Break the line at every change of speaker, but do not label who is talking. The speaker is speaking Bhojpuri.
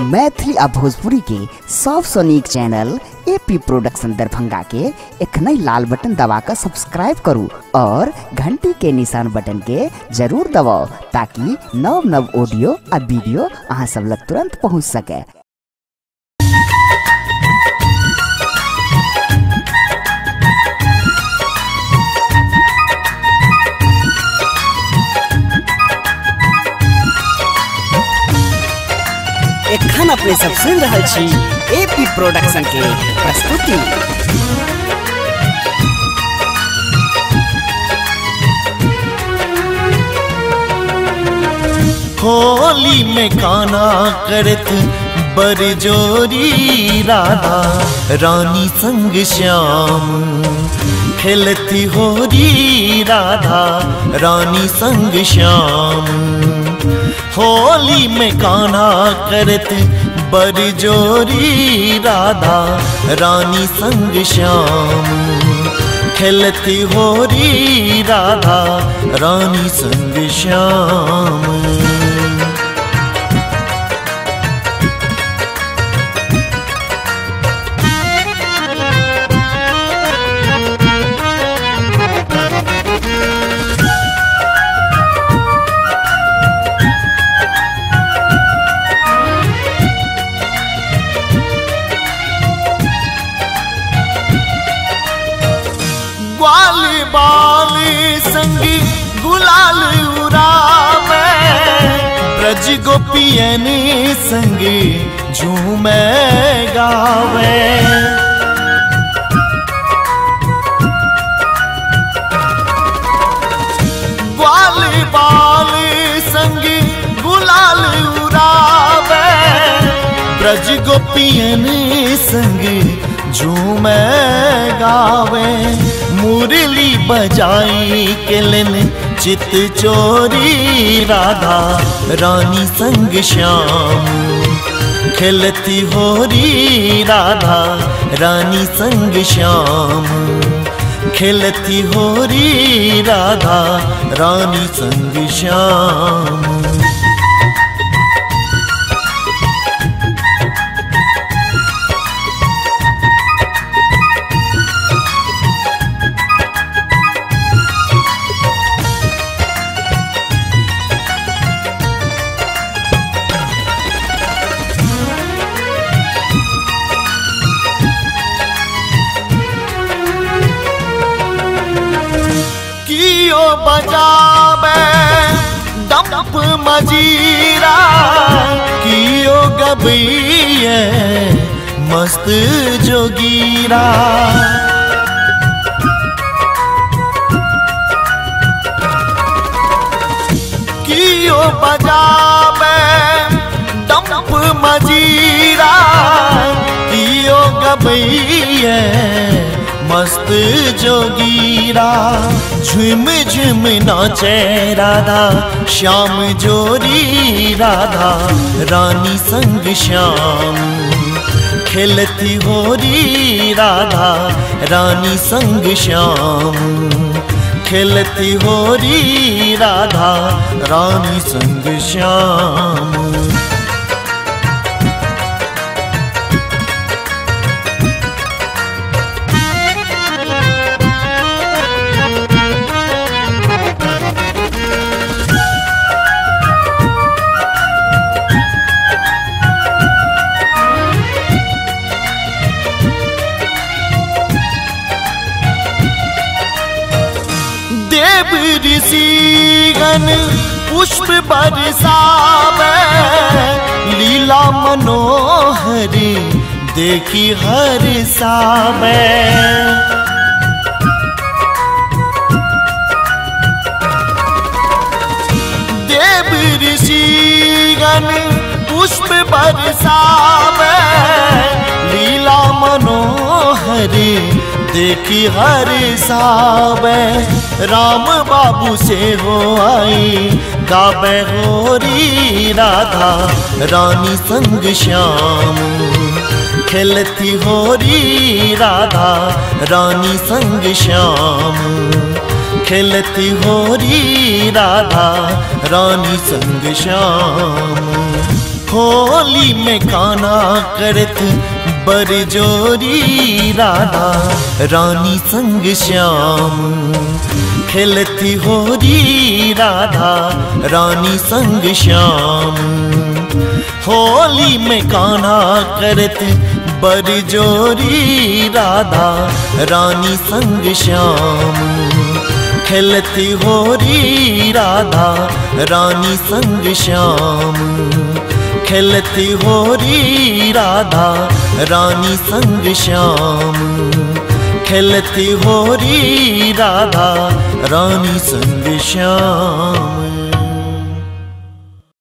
मैथिली आ भोजपुरी के सबसे नीक चैनल एपी प्रोडक्शन दरभंगा के एखनई लाल बटन दबाकर सब्सक्राइब करू और घंटी के निशान बटन के जरूर दबाओ ताकि नव नव ऑडियो आ वीडियो अहाँ सब लग तुरंत पहुंच सके। एखन अपने सब सुन रहल छी एपी प्रोडक्शन के प्रस्तुति।
होली में गाना करत बरजोरी राधा रानी संग श्याम खेलती होरी राधा रानी संग श्याम। होली में गाना करत बरजोरी राधा रानी संग श्याम खेलती होरी राधा रानी संग श्याम। ग्वाल बाल संगी गुलाल उड़ावे ब्रज गोपियन संग झूमे गावे। ग्वाल बाल संगी गुलाल उड़ावे ब्रज गोपियन संग झूमे गावे। मुरली बजाई केलन चित चोरी राधा रानी संग श्याम खेलती होरी राधा रानी संग श्याम खेलती होरी राधा रानी संग श्याम। कियो बजावे डंप मजीरा कियो गबैये मस्त जोगीरा। कियो बजावे डंप मजीरा कियो गबैये मस्त जोगीरा। झुम झुम नाचे राधा श्याम जोरी राधा रानी संग श्याम खेलती होरी राधा रानी संग श्याम खेलती होरी राधा रानी संग श्याम। देव ऋषिगण पुष्प बरसावे लीला मनोहरी देखी हर्षावे। देव ऋषिगण पुष्प बरसावे लीला मनोहरी देखी हर्षावे। राम बाबू से हो आई गावे होरी राधा रानी संग श्याम खेलती होरी राधा रानी संग श्याम खेलती होरी राधा रानी संग श्याम। होली होली में काना करत बरजोरी राधा रानी संग श्याम खेलती होरी राधा रानी संग श्याम होली में काना करत बरजोरी राधा रानी संग श्याम खेलती होरी राधा रानी संग श्याम खेलती होरी राधा रानी संग श्याम खेलती होरी राधा रानी संग श्याम।